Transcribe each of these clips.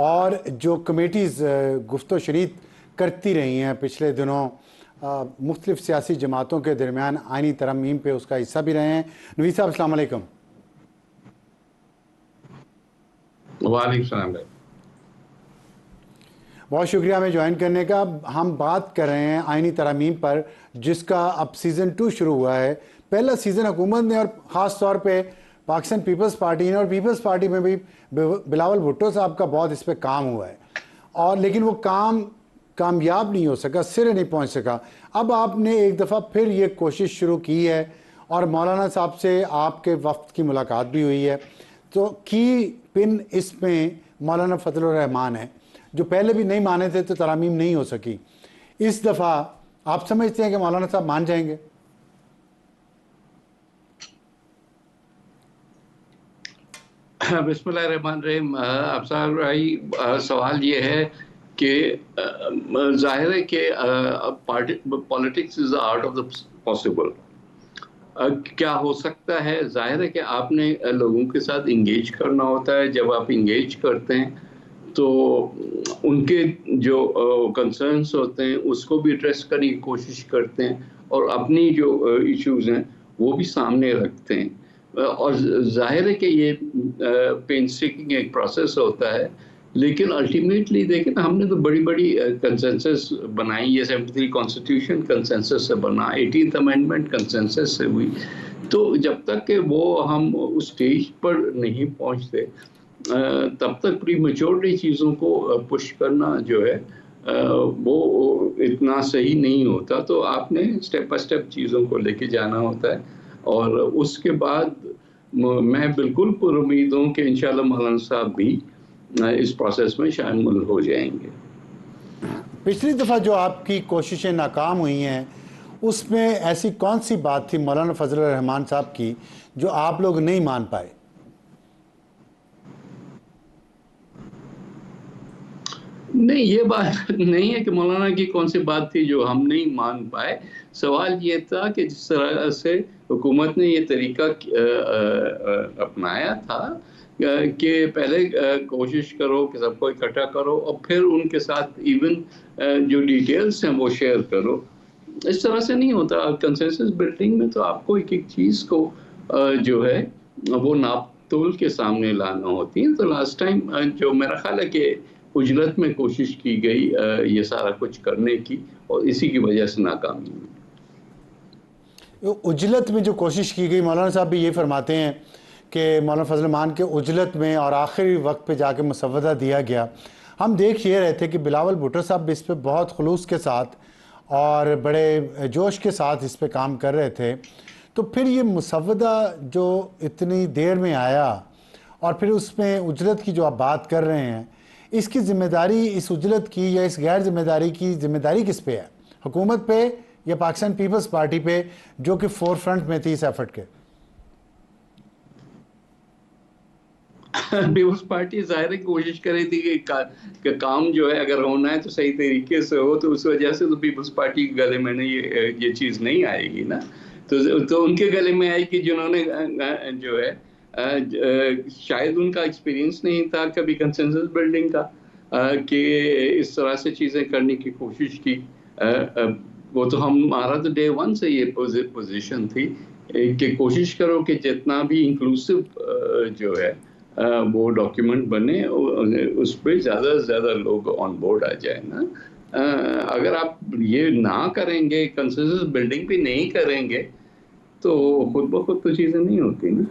اور جو کمیٹیز گفت و شنید کرتی رہی ہیں پچھلے دنوں مختلف سیاسی جماعتوں کے درمیان آئینی ترمیم پہ اس کا حصہ بھی رہے ہیں. نوید صاحب السلام علیکم. وعلیکم السلام. بہت شکریہ ہمیں جوائن کرنے کا. ہم بات کر رہے ہیں آئینی ترامیم پر جس کا اب سیزن 2 شروع ہوا ہے. پہلا سیزن حکومت نے اور خاص طور پہ پاکستان پیپلز پارٹی نے، اور پیپلز پارٹی میں بھی بلاول بھٹو صاحب کا بہت اس پہ کام ہوا ہے، اور لیکن وہ کام کامیاب نہیں ہو سکا، سرے نہیں پہنچ سکا. اب آپ نے ایک دفعہ پھر یہ کوشش شروع کی ہے اور مولانا صاحب سے آپ کے وفد کی ملاقات بھی ہوئی ہے. تو کی پن اس میں مولانا فضل الرحمان ہے، جو پہلے بھی نہیں مانے تھے تو ترامیم نہیں ہو سکی. اس دفعہ آپ سمجھتے ہیں کہ مولانا صاحب مان جائیں گے؟ بسم اللہ الرحمن الرحیم. افسر بھائی، سوال یہ ہے کہ ظاہر ہے کہ politics is the art of the possible. کیا ہو سکتا ہے؟ ظاہر ہے کہ آپ نے لوگوں کے ساتھ انگیج کرنا ہوتا ہے. جب آپ انگیج کرتے ہیں تو ان کے جو کنسرنس ہوتے ہیں اس کو بھی ایڈریس کرنے کی کوشش کرتے ہیں، اور اپنی جو ایشوز ہیں وہ بھی سامنے رکھتے ہیں. اور ظاہر ہے کہ یہ پینسٹیکنگ ایک پروسیس ہوتا ہے، لیکن الٹیمیٹلی دیکھیں نا، ہم نے تو بڑی بڑی کنسنسس بنائی. یہ 73 کانسٹیٹیوشن کنسنسس سے بنا، 18th امینڈمنٹ کنسنسس سے ہوئی. تو جب تک کہ وہ ہم اس سٹیج پر نہیں پہنچتے تب تک پری میچورلی چیزوں کو پش کرنا جو ہے وہ اتنا صحیح نہیں ہوتا. تو آپ نے سٹیپ بائی سٹیپ چیزوں کو لے کے جانا ہوتا ہے، اور اس کے بعد میں بالکل پر امید ہوں کہ انشاءاللہ مولانا صاحب بھی اس پروسیس میں شامل ہو جائیں گے. پچھلی دفعہ جو آپ کی کوششیں ناکام ہوئی ہیں اس میں ایسی کون سی بات تھی مولانا فضل الرحمان صاحب کی جو آپ لوگ نہیں مان پائے؟ نہیں، یہ بات نہیں ہے کہ مولانا کی کون سی بات تھی جو ہم نہیں مان پائے. سوال یہ تھا کہ جس طرح سے حکومت نے یہ طریقہ اپنایا تھا کہ پہلے کوشش کرو کہ سب کو اکٹھا کرو اور پھر ان کے ساتھ ایون جو ڈیٹیلز ہیں وہ شیئر کرو. اس طرح سے نہیں ہوتا. کنسنسس بلڈنگ میں تو آپ کو ایک ایک چیز کو جو ہے وہ ناپ تول کے سامنے لانا ہوتی ہے. تو لاسٹ ٹائم جو میرا خیال ہے کہ اجلت میں کوشش کی گئی یہ سارا کچھ کرنے کی، اور اسی کی وجہ سے ناکامی ہوئی. اجلت میں جو کوشش کی گئی، مولانا صاحب بھی یہ فرماتے ہیں کہ مولانا فضل الرحمان کے اجلت میں اور آخری وقت پہ جا کے مسودہ دیا گیا. ہم دیکھ یہ رہے تھے کہ بلاول بھٹو صاحب بھی اس پہ بہت خلوص کے ساتھ اور بڑے جوش کے ساتھ اس پہ کام کر رہے تھے. تو پھر یہ مسودہ جو اتنی دیر میں آیا اور پھر اس میں اجلت کی جو آپ بات کر رہے ہیں، اس کی ذمہ داری، اس اجلت کی یا اس غیر ذمہ داری کی ذمہ داری کس پہ ہے؟ حکومت پہ یا پاکستان پیپلز پارٹی پہ جو کہ فور فرنٹ میں تھی اس ایفرٹ کے؟ پیپلز پارٹی ظاہر کوشش کر رہی تھی کہ کام جو ہے اگر ہونا ہے تو صحیح طریقے سے ہو. تو اس وجہ سے تو پیپلز پارٹی کے گلے میں یہ چیز نہیں آئے گی نا. تو ان کے گلے میں آئے کہ جنہوں نے جو ہے شاید ان کا ایکسپیرینس نہیں تھا کبھی کنسنسس بلڈنگ کا کہ اس طرح سے چیزیں کرنے کی کوشش کی. وہ تو ہمارا تو ڈے ون سے یہ پوزیشن تھی کہ کوشش کرو کہ جتنا بھی انکلوسیو جو ہے وہ ڈاکیومنٹ بنے، اس پہ زیادہ سے زیادہ لوگ آن بورڈ آ جائیں نا. اگر آپ یہ نہ کریں گے، کنسنسس بلڈنگ بھی نہیں کریں گے، تو خود بخود تو چیزیں نہیں ہوتی نا.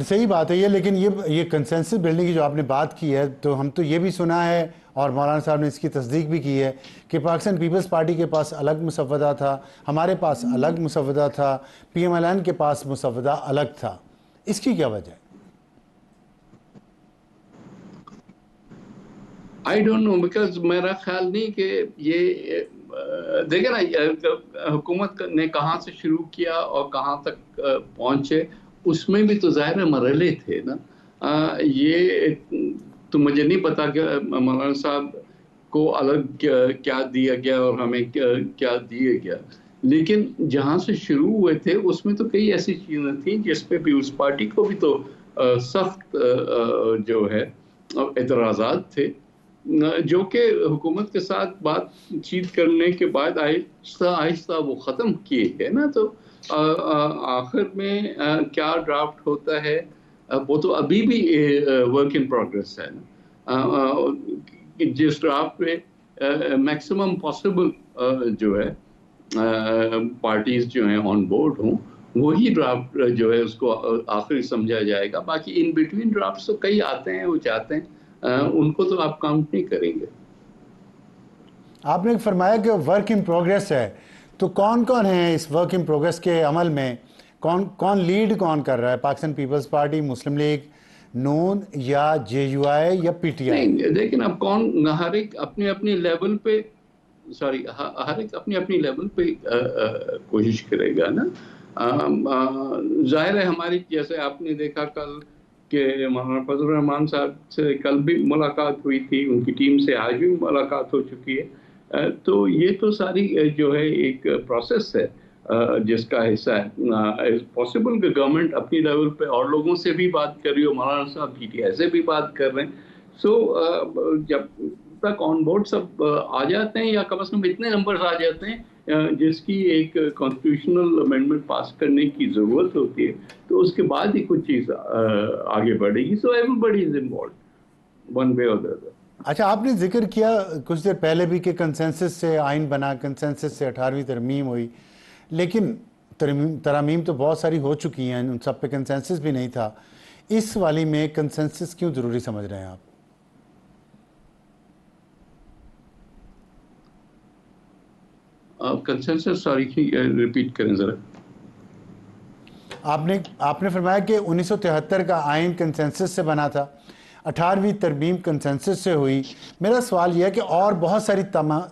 صحیح بات ہے یہ، لیکن یہ کنسنسس بلڈنگ کی جو آپ نے بات کی ہے، تو ہم تو یہ بھی سنا ہے اور مولانا صاحب نے اس کی تصدیق بھی کی ہے کہ پاکستان پیپلز پارٹی کے پاس الگ مسودہ تھا، ہمارے پاس الگ مسودہ تھا، پی ایم ایل این کے پاس مسودہ الگ تھا. اس کی کیا وجہ ہے؟ آئی ڈونٹ نو، بیکاز میرا خیال نہیں کہ یہ دیکھیں نا حکومت نے کہاں سے شروع کیا اور کہاں تک پہنچے، اس میں بھی تو ظاہر مرحلے تھے نا. یہ تو مجھے نہیں پتا کہ مولانا صاحب کو الگ کیا دیا گیا اور ہمیں کیا دیا گیا، لیکن جہاں سے شروع ہوئے تھے اس میں تو کئی ایسی چیزیں تھیں جس پہ پیپلز پارٹی کو بھی تو سخت جو ہے اعتراضات تھے جو کہ حکومت کے ساتھ بات چیت کرنے کے بعد آہستہ آہستہ وہ ختم کیے گئے نا. تو آخر میں کیا ڈرافٹ ہوتا ہے وہ تو ابھی بھی ورک ان پروگرس ہے نا. جس ڈرافٹ پہ میکسیمم پاسبل جو ہے پارٹیز جو ہیں آن بورڈ ہوں وہی ڈرافٹ جو ہے اس کو آخری سمجھا جائے گا. باقی ان بٹوین ڈرافٹس تو کئی آتے ہیں وہ چاہتے ہیں ان کو تو آپ کاؤنٹ نہیں کریں گے. آپ نے فرمایا کہ ورک ان پروگریس ہے، تو کون کون ہیں اس ورک ان پروگریس کے عمل میں؟ کون لیڈ کون کر رہا ہے؟ پاکستان پیپلز پارٹی، مسلم لیگ نون، یا جے یو آئی، یا پی ٹی آئی؟ نہیں لیکن اب کون، ہر ایک اپنے اپنے لیول پہ ہر ایک اپنی اپنی لیول پہ کوشش کرے گا نا. ظاہر ہے ہماری، جیسے آپ نے دیکھا کل کہ مولانا فضل الرحمان صاحب سے کل بھی ملاقات ہوئی تھی، ان کی ٹیم سے آج بھی ملاقات ہو چکی ہے. تو یہ تو ساری جو ہے ایک پروسیس ہے جس کا حصہ ہے. پاسبل کہ گورنمنٹ اپنی لیول پہ اور لوگوں سے بھی بات کر رہی ہو، مولانا صاحب پی ٹی آئی سے بھی بات کر رہے ہیں. سو جب تک آن بورڈ سب آ جاتے ہیں یا کم از کم اتنے نمبرز آ جاتے ہیں جس کی ایک کانسٹیٹیوشنل امینڈمنٹ پاس کرنے کی ضرورت ہوتی ہے، تو اس کے بعد ہی کچھ چیز آگے بڑھے گی. So everybody is involved one way or the other. اچھا، آپ نے ذکر کیا کچھ دیر پہلے بھی کہ کنسنسس سے آئین بنا، کنسنسس سے 18ویں ترمیم ہوئی، لیکن ترامیم تو بہت ساری ہو چکی ہیں، ان سب پہ کنسنسس بھی نہیں تھا. اس والی میں کنسنسس کیوں ضروری سمجھ رہے ہیں آپ؟ کنسنسس سوری ریپیٹ کریں ذرا. آپ نے فرمایا کہ 1973 کا آئین کنسنسس سے بنا تھا، 18ویں ترمیم کنسنسس سے ہوئی. میرا سوال یہ ہے کہ اور بہت ساری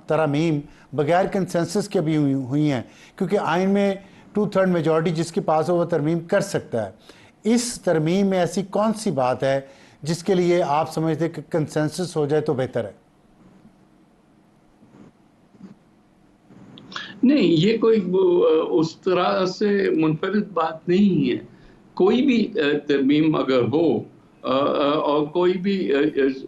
ترامیم بغیر کنسنسس کے بھی ہوئی ہیں، کیونکہ آئین میں 2/3 میجورٹی جس کے پاس ہو وہ ترمیم کر سکتا ہے. اس ترمیم میں ایسی کون سی بات ہے جس کے لیے آپ سمجھتے کہ کنسنسس ہو جائے تو بہتر ہے؟ نہیں، یہ کوئی اس طرح سے منفرد بات نہیں ہے. کوئی بھی ترمیم اگر ہو اور کوئی بھی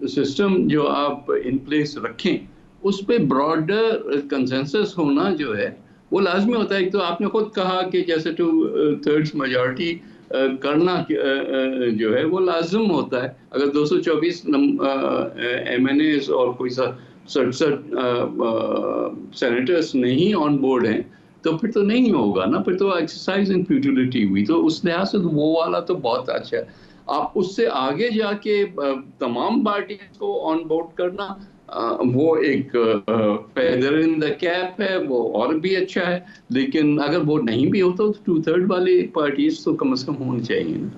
سسٹم جو آپ ان پلیس رکھیں، اس پہ براڈر کنسنسس ہونا جو ہے وہ لازمی ہوتا ہے. ایک تو آپ نے خود کہا کہ جیسے 2/3 میجورٹی کرنا جو ہے وہ لازم ہوتا ہے. اگر 224 ایم این ایز اور کوئی 67 سینیٹرز نہیں آن بورڈ ہیں تو پھر تو نہیں ہوگا نا، پھر تو ایکسرسائز ان فیوٹیلٹی ہوئی. تو اس لحاظ سے وہ والا تو بہت اچھا ہے. آپ اس سے آگے جا کے تمام پارٹیز کو آن بورڈ کرنا وہ ایک فیدر ان دا کیپ ہے، وہ اور بھی اچھا ہے. لیکن اگر وہ نہیں بھی ہوتا تو 2/3 والی پارٹیز تو کم از کم ہونی چاہیے نا.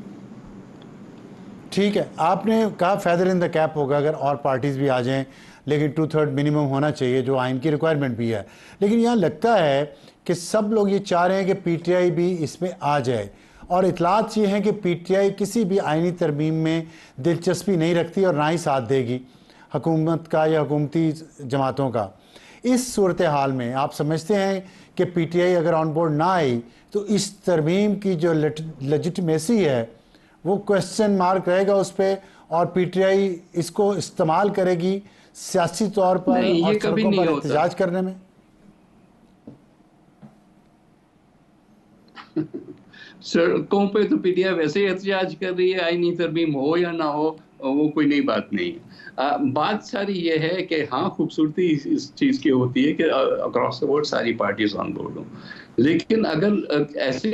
ٹھیک ہے، آپ نے کہا فیدر ان دا کیپ ہوگا اگر اور پارٹیز بھی آ جائیں، لیکن 2/3 منیمم ہونا چاہیے جو آئین کی ریکوائرمنٹ بھی ہے. لیکن یہاں لگتا ہے کہ سب لوگ یہ چاہ رہے ہیں کہ پی ٹی آئی بھی اس میں آ جائے، اور اطلاعات یہ ہیں کہ پی ٹی آئی کسی بھی آئینی ترمیم میں دلچسپی نہیں رکھتی اور نہ ہی ساتھ دے گی حکومت کا یا حکومتی جماعتوں کا. اس صورتحال میں آپ سمجھتے ہیں کہ پی ٹی آئی اگر آن بورڈ نہ آئی تو اس ترمیم کی جو لیجٹمیسی ہے وہ کویسچن مارک رہے گا اس پہ، اور پی ٹی آئی اس کو استعمال کرے گی سیاسی طور پر نہیں، اور یہ کبھی سڑکوں نہیں پر ہوتا. احتجاج کرنے میں؟ سڑکوں پہ تو پی ٹی آئی ویسے ہی احتجاج کر رہی ہے، آئینی ترمیم ہو یا نہ ہو وہ کوئی نئی بات نہیں ہے. بات ساری یہ ہے کہ ہاں خوبصورتی اس چیز کی ہوتی ہے کہ اکراس دا بورڈ ساری پارٹیز آن بورڈ ہوں. لیکن اگر ایسی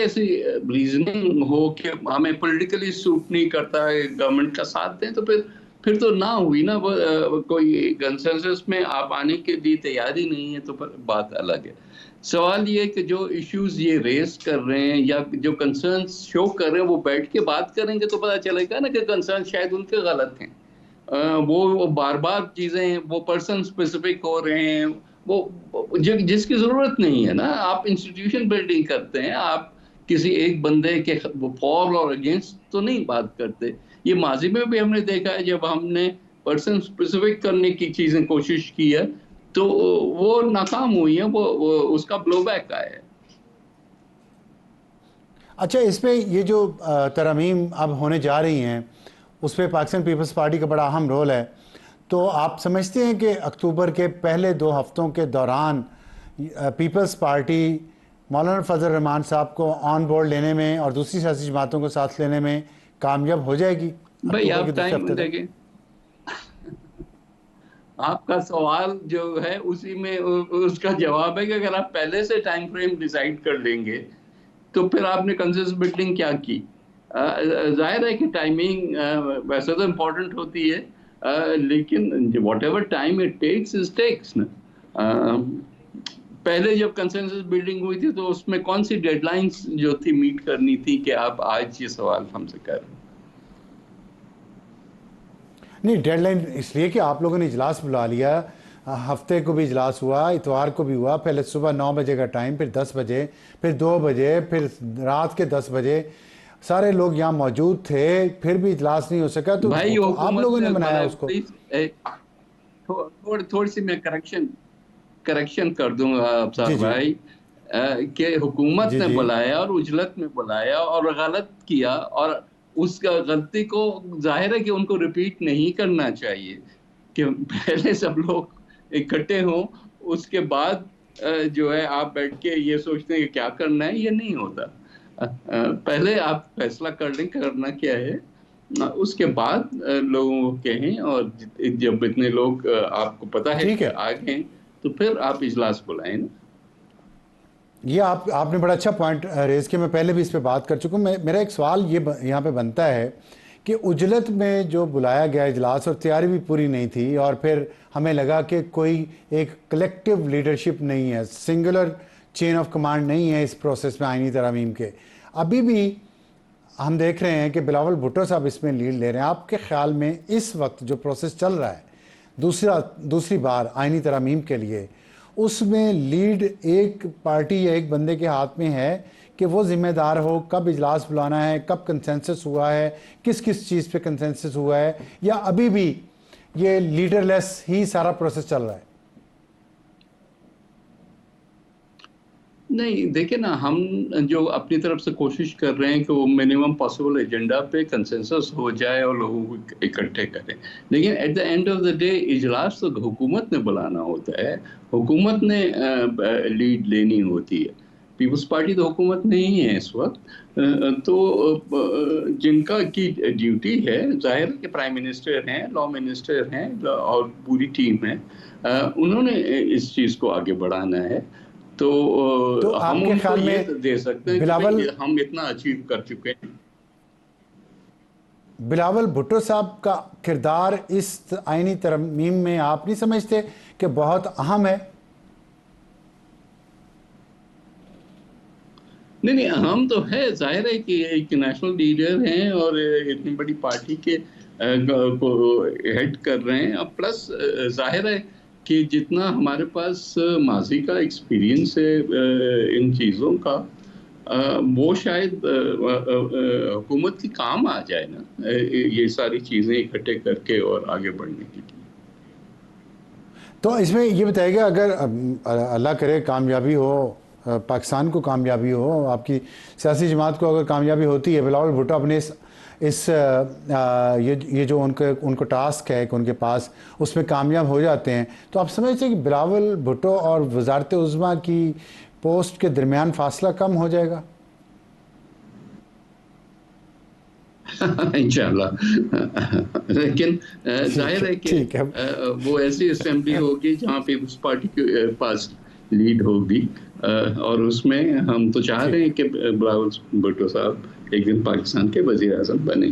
ریزننگ ہو کہ ہمیں پولیٹیکلی سوٹ نہیں کرتا ہے گورنمنٹ کا ساتھ دیں، تو پھر تو نہ ہوئی نا. کوئی کنسنسس میں آپ آنے کے لیے تیاری نہیں ہے تو پھر بات الگ ہے. سوال یہ کہ جو ایشوز یہ ریز کر رہے ہیں یا جو کنسرنز شو کر رہے ہیں وہ بیٹھ کے بات کریں گے تو پتہ چلے گا نا کہ کنسرن شاید ان کے غلط ہیں. وہ بار بار چیزیں وہ پرسن سپیسیفک ہو رہے ہیں، وہ جس کی ضرورت نہیں ہے نا. آپ انسٹیٹیوشن بلڈنگ کرتے ہیں، آپ کسی ایک بندے کے فور اور اگینسٹ تو نہیں بات کرتے. یہ ماضی میں بھی ہم نے دیکھا ہے جب ہم نے پرسن سپیسیفک کرنے کی چیزیں کوشش کی ہے تو وہ ناکام ہوئی ہیں، وہ اس کا بلو بیک آیا ہے. اچھا، اس میں یہ جو ترامیم اب ہونے جا رہی ہیں اس پہ پاکستان پیپلز پارٹی کا بڑا اہم رول ہے. تو آپ سمجھتے ہیں کہ اکتوبر کے پہلے 2 ہفتوں کے دوران پیپلز پارٹی مولانا فضل الرحمان صاحب کو آن بورڈ لینے میں اور دوسری سیاسی جماعتوں کو ساتھ لینے میں کامیاب ہو جائے گی؟ بھائی اکتوبر کے آپ دوسرے ٹائم ہفتے تک. دیکھیں، آپ کا سوال جو ہے اسی میں اس کا جواب ہے کہ اگر آپ پہلے سے ٹائم فریم ڈیسائیڈ کر لیں گے تو پھر آپ نے کنسنسس بلڈنگ کیا کی؟ ظاہر ہے کہ ٹائمنگ ویسے تو امپورٹنٹ ہوتی ہے، لیکن whatever time it takes is takes نا. پہلے جب کنسنسس بلڈنگ ہوئی تھی تو اس میں کون سی ڈیڈ لائنز جو تھی میٹ کرنی تھی کہ آپ آج یہ سوال ہم سے کر رہے ہیں؟ نہیں، ڈیڈ لائن اس لیے کہ آپ لوگوں نے اجلاس بلا لیا، ہفتے کو بھی اجلاس ہوا، اتوار کو بھی ہوا، پہلے صبح 9 بجے کا ٹائم، پھر 10 بجے، پھر 2 بجے، پھر رات کے 10 بجے، سارے لوگ یہاں موجود تھے، پھر بھی اجلاس نہیں ہو سکا. تو بھائی آپ حکومت لوگوں نے نے بنایا بلایا، اس کو. پلیز تھوڑی سی میں کریکشن کر دوں گا ابصار جی جی بھائی، کہ حکومت جی نے جی بلایا اور اجلت میں بلایا اور غلط کیا، اور اس کا غلطی کو ظاہر ہے کہ ان کو ریپیٹ نہیں کرنا چاہیے کہ پہلے سب لوگ اکٹھے ہوں، اس کے بعد جو ہے آپ بیٹھ کے یہ سوچتے ہیں کہ کیا کرنا ہے. یہ نہیں ہوتا. پہلے آپ فیصلہ کر لیں کرنا کیا ہے، اس کے بعد لوگوں کو کہیں، اور جب اتنے لوگ آپ کو پتا ہے ٹھیک کہ ہے. آ گئے تو پھر آپ اجلاس بلائیں نا. یہ آپ نے بڑا اچھا پوائنٹ ریز کیا، میں پہلے بھی اس پہ بات کر چکا ہوں. میرا ایک سوال یہ یہاں پہ بنتا ہے کہ اجلت میں جو بلایا گیا اجلاس اور تیاری بھی پوری نہیں تھی، اور پھر ہمیں لگا کہ کوئی ایک کلیکٹیو لیڈرشپ نہیں ہے، سنگولر چین آف کمانڈ نہیں ہے اس پروسیس میں آئینی ترامیم کے. ابھی بھی ہم دیکھ رہے ہیں کہ بلاول بھٹو صاحب اس میں لیڈ لے رہے ہیں. آپ کے خیال میں اس وقت جو پروسیس چل رہا ہے دوسری بار آئینی ترامیم کے لیے، اس میں لیڈ ایک پارٹی یا ایک بندے کے ہاتھ میں ہے کہ وہ ذمہ دار ہو کب اجلاس بلانا ہے، کب کنسنسس ہوا ہے، کس چیز پہ کنسنسس ہوا ہے، یا ابھی بھی یہ لیڈر لیس ہی سارا پروسیس چل رہا ہے؟ نہیں دیکھیں نا، ہم جو اپنی طرف سے کوشش کر رہے ہیں کہ وہ منیمم پاسبل ایجنڈا پہ کنسنسس ہو جائے اور لوگوں کو اکٹھے کریں، لیکن at the end of the day اجلاس تو حکومت نے بلانا ہوتا ہے، حکومت نے لیڈ لینی ہوتی ہے. پیپلز پارٹی تو حکومت نہیں ہے اس وقت، تو جن کی ڈیوٹی ہے، ظاہر کہ پرائم منسٹر ہیں، لا منسٹر ہیں اور پوری ٹیم ہے، انہوں نے اس چیز کو آگے بڑھانا ہے. تو تو ہم آپ کے ان کو خیال میں یہ دے سکتے ہیں کہ بلاول بھئی ہم اتنا اچیو کر چکے ہیں. بلاول بھٹو صاحب کا کردار اس آئینی ترمیم میں آپ نہیں سمجھتے کہ بہت اہم ہے؟ نہیں اہم تو ہے، ظاہر ہے کہ ایک نیشنل لیڈر ہیں اور اتنی بڑی پارٹی کے کو ہیڈ کر رہے ہیں. اب پلس ظاہر ہے کہ جتنا ہمارے پاس ماضی کا ایکسپیرینس ہے ان چیزوں کا، وہ شاید حکومت کی کام آ جائے نا، یہ ساری چیزیں اکٹھے کر کے اور آگے بڑھنے کے لیے. تو اس میں یہ بتائیے گا، اگر اللہ کرے کامیابی ہو، پاکستان کو کامیابی ہو، آپ کی سیاسی جماعت کو اگر کامیابی ہوتی ہے، بلاول بھٹو اپنے یہ جو ان کو ٹاسک ہے کہ ان کے پاس، اس میں کامیاب ہو جاتے ہیں، تو آپ سمجھتے ہیں کہ بلاول بھٹو اور وزارت عظمیٰ کی پوسٹ کے درمیان فاصلہ کم ہو جائے گا؟ انشاءاللہ، لیکن ظاہر ہے کہ ٹھیک ہے. وہ ایسی اسمبلی ہوگی جہاں پیپلز پارٹی کے پاس لیڈ ہوگی، اور اس میں ہم تو چاہ رہے ہیں کہ بلاول بھٹو صاحب ایک دن پاکستان کے وزیر اعظم بنے.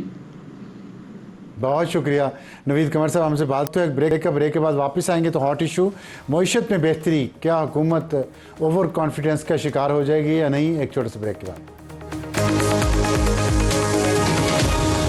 بہت شکریہ نوید قمر صاحب، ہم سے بات تو ایک بریک کے بعد واپس آئیں گے. تو ہاٹ ایشو معیشت میں بہتری، کیا حکومت اوور کانفیڈنس کا شکار ہو جائے گی یا نہیں؟ ایک چھوٹے سے بریک کے بعد.